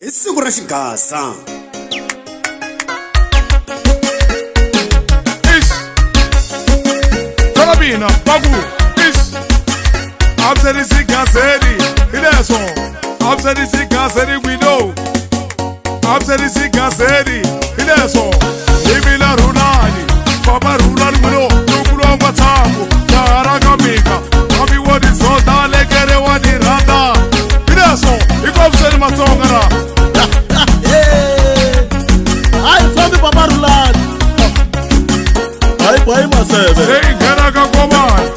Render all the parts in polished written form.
I siku ra xigasa. Mina bagu is abseri sigaseri ileso abseri sigaseri we know abseri sigaseri ileso ibila runani baba runani muno nukulo ngwatsamu kara kamika abi wodi soda legere wadi rada ileso ikobseri matongara ay fambi baba runani ay boy masebe sei ngena kakoman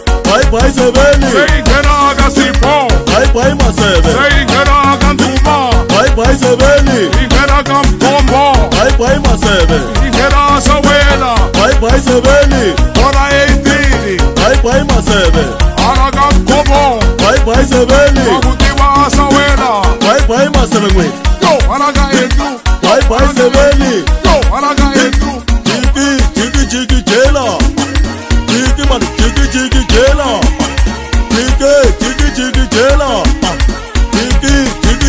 Bye Sebeni. Sei ngena agasipo. Bye Masebe. Sei ngena aganduma. Bye Sebeni. Ngena kampombo. Bye Masebe. Ngena sawela. Bye Sebeni. Ora eitini. Bye Masebe. Araga kobo. Bye Sebeni. Wakutiwa sawela. Bye Masebe ngwe. Yo araga etu. Bye Sebeni. Yo araga etu. Jigi jela. Jigi man jigi jela. Jigi jela.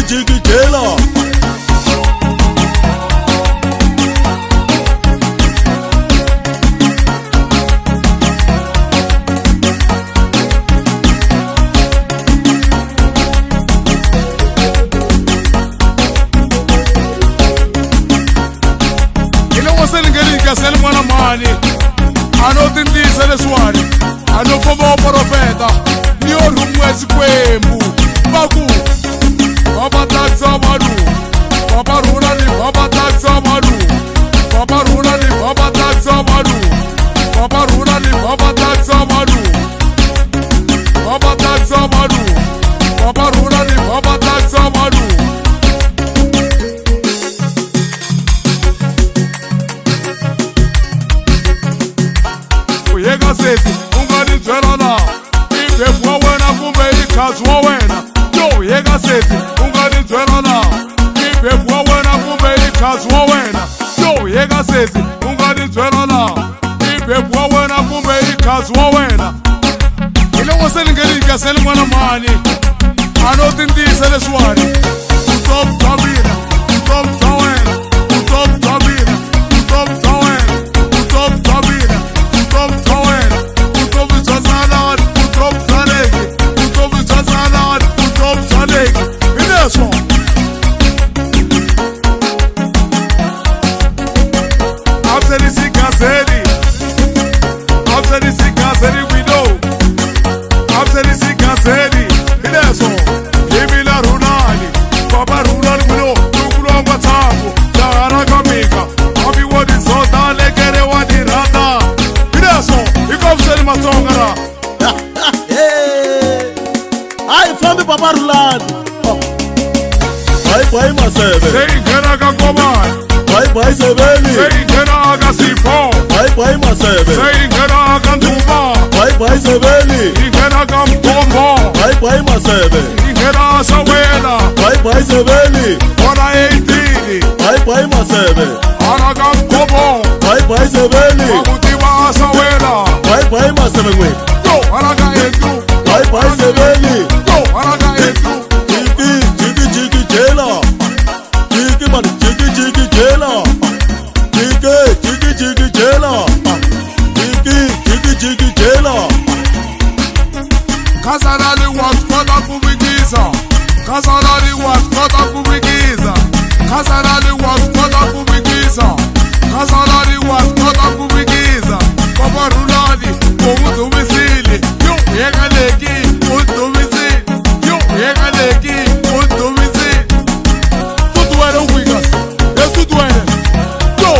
Jigi jela. Ile waselingeli kasel mwana mani. Ano tindisa leswani. Ano fomo profeta. Ni orumwezi kwembu. Bagu. Baba taxa madu. Baba runani baba taxa madu. Baba runani baba taxa madu. Baba runani baba taxa madu. Baba taxa madu. Baba runani baba taxa madu. Uyega sesi ungani twerana. Ibe kwa wena kumbe ikazi wa wena. Yo yega sesi ungani twerana. Ibe kwa wena kumbe ikazi wa wena. Yo yega sesi ungani twerana. Ibe kwa wena kumbe ikazi wa wena. Ile waselingeli kasel mwana mani. Ano tindisa leswani. Utop tabina. Utop tawena. Utop tabina. Utop tawena. Utop tabina. Utop tawena. Utop zazalan. Utop tanegi. Utop zazalan. Utop tanegi. Ineso. Abseri sigaseri. Abseri sigaseri we know. Abseri sigaseri. Ineso. Ibila runani. Baba runani we know. Nukulo ngwatsamu. Kara kamika. Abi wadi soda legere wadi rada. Ineso. Ikobseri matongara. Ay fambi baba runani. Bye Masebe. Sei ngena kakoman. Bye Sebeni. Sei ngena agasipo. Bye Masebe. Sei ngena aganduma. Bye Sebeni. Ngena kampombo. Bye Masebe. Ngena sawela. Bye Sebeni. Ora eitini. Bye Masebe. Araga kobo. Bye Sebeni. Wakutiwa sawela. Bye Masebe ngwe. Yo araga etu. Bye Sebeni. Yo araga etu. Jigi jela. Jigi man jigi jela. Jigi jela. Jigi jela. Kazarali was kota kubigiza. Kazarali was kota kubigiza. Kazarali was kota kubigiza. Kazarali was kota kubigiza. Baba runani, umudumisili. Yo yegaleki, umudumisili. Yo yegaleki, umudumisili. Tutuere wigas. Tutuere. Yo.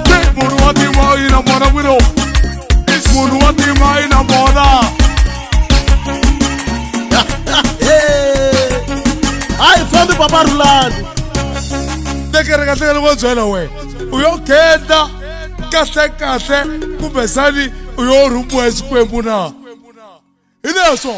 Ke muruati wa ina mwana wino. Muruati wa ina mwana. Ay fambi baba runani. Tekerekatele wozwela we. Uyokenda kahle kumbe sani uyorumbu esikwembu na. Ineso.